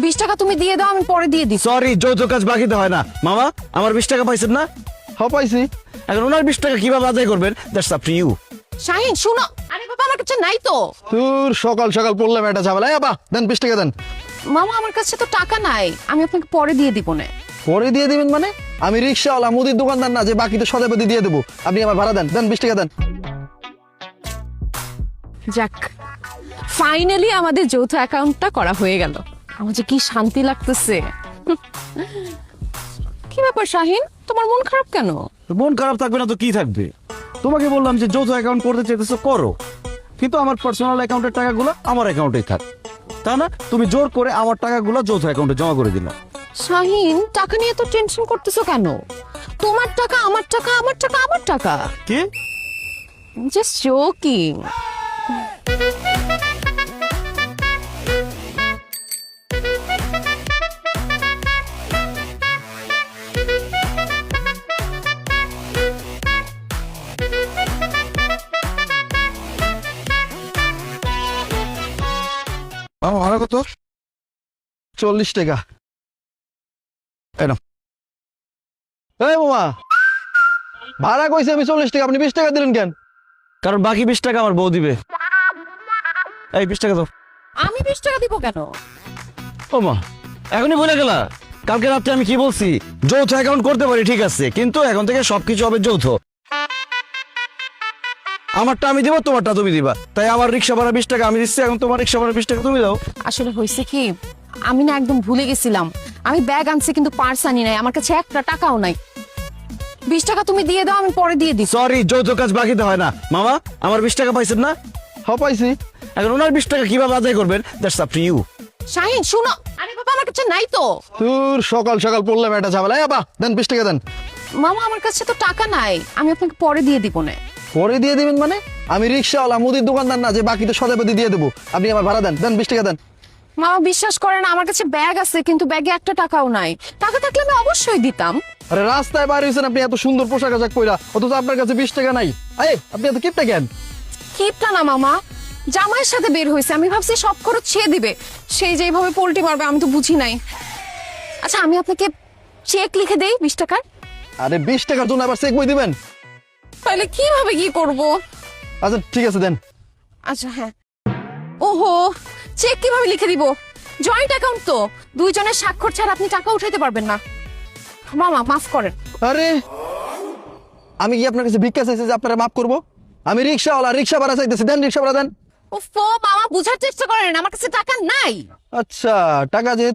20 টাকা তুমি দিয়ে দাও, আমি পরে দিয়ে দিচ্ছি। সরি, যৌথ কাজ বাকিতে হয় না। মামা, আমার 20 টাকা পাইছেন না? হ্যাঁ পাইছি। এখন ওনার 20 টাকা কিভাবে আদায় করবেন? That's up to you. Shahin শুনো, আরে বাবা আমার কাছে নাই তো। তোর সকাল সকাল পড়লাম একটা ঝামেলা। বাবা দেন 20 টাকা দেন। মামা আমার কাছে তো টাকা নাই, আমি আপনাকে পরে দিয়ে দিব না। পরে দিয়ে দিবেন মানে? আমি রিক্সাওয়ালা, মুদির দোকানদার না যে বাকিতে সদাপতি দিয়ে দেবো। আপনি আমার ভাড়া দেন, দেন 20 টাকা দেন। যাক, ফাইনালি আমাদের যৌথ অ্যাকাউন্টটা করা হয়ে গেল। আমার যে কি শান্তি লাগতেছে। কি ব্যাপার শাহিন, তোমার মন খারাপ কেন? মন খারাপ থাকবে না তো কি থাকবে? তোমাকে বললাম যে যৌথ অ্যাকাউন্ট করতে চাইতেছো করো, কিন্তু আমার পার্সোনাল অ্যাকাউন্টের টাকাগুলো আমার অ্যাকাউন্টেই থাক। তা না, তুমি জোর করে আমার টাকাগুলো যৌথ অ্যাকাউন্টে জমা করে দিলা। শাহিন, টাকা নিয়ে তো টেনশন করতেছো কেন? তোমার টাকা আমার টাকা, আমার টাকা আমার টাকা। কি? Just joking. মামা ভাড়া কত? 40 টাকা। এই নাও। এই মামা, ভাড়া কইছি আমি 40 টাকা, আপনি 20 টাকা দিলেন কেন? কারণ বাকি 20 টাকা আমার বউ দিবে। এই 20 টাকা দাও। আমি 20 টাকা দিব কেন? ও মা, এখনই বলে গেলা? কালকে রাত্রে আমি কি বলছি? যৌথ অ্যাকাউন্ট করতে পারি ঠিক আছে, কিন্তু এখন থেকে সবকিছু হবে যৌথ। আমারটা আমি দিব, তোমারটা তুমি দিবা। তাই আমার রিক্সা ভাড়া 20 টাকা আমি দিচ্ছি, এখন তোমার রিক্সা ভাড়া 20 টাকা তুমি দাও। আসলে হয়েছে কি, আমি না একদম ভুলে গেছিলাম। আমি ব্যাগ আনছি কিন্তু পার্স আনি নাই, আমার কাছে একটা টাকাও নাই। 20 টাকা তুমি দিয়ে দাও, আমি পরে দিয়ে দিচ্ছি। সরি, যৌথ কাজ বাকিতে হয় না। মামা, আমার 20 টাকা পাইছেন না? হ্যাঁ পাইছি। এখন ওনার 20 টাকা কিভাবে আদায় করবেন? That's up to you. Shahin শুনো, আরে বাবা আমার কাছে নাই তো। তোর সকাল সকাল পড়লাম একটা ঝামেলা। বাবা দেন 20 টাকা দেন। মামা আমার কাছে তো টাকা নাই, আমি আপনাকে পরে দিয়ে দিব না। পরে দিয়ে দিবেন মানে? আমি রিক্সাওয়ালা, মুদির দোকানদার না যে বাকিতে সদাপতি দিয়ে দেবো। আপনি আমার ভাড়া দেন, দেন 20 টাকা দেন। মামা বিশ্বাস করে না, আমার কাছে ব্যাগ আছে কিন্তু ব্যাগে একটা টাকাও নাই। টাকা থাকলে আমি অবশ্যই দিতাম। আরে রাস্তায় বাইরে হয়েছেন আপনি এত সুন্দর পোশাক আশাক পরা, অথচ আপনার কাছে 20 টাকা নাই। এই আপনি এত কিপটা কেন? কিপটা না মামা, জামাইয়ের সাথে বের হয়েছে, আমি ভাবছি সব খরচ ছেয়ে দিবে, সেই যেভাবে পোল্টি মারবে আমি তো বুঝি নাই। আচ্ছা আমি আপনাকে চেক লিখে দেই 20 টাকার। আরে 20 টাকার জন্য আবার চেক বই দিবেন? তাহলে কিভাবে কি করব? আচ্ছা ঠিক আছে দেন। আচ্ছা হ্যাঁ। ওহো, চেক কিভাবে লিখে দিব? জয়েন্ট অ্যাকাউন্ট তো, দুইজনের স্বাক্ষর ছাড়া আপনি টাকা উঠাইতে পারবেন না। মামা মাফ করেন। আরে আমি কি আপনার কাছে ভিক্ষা চাইছি যে আপনারা মাফ করবো? আমি রিক্সাওয়ালা, রিক্সা ভাড়া চাইতেছি, দেন রিক্সা ভাড়া দেন। ওফো মামা বুঝার চেষ্টা করেন, আমার কাছে টাকা নাই। আচ্ছা টাকা যে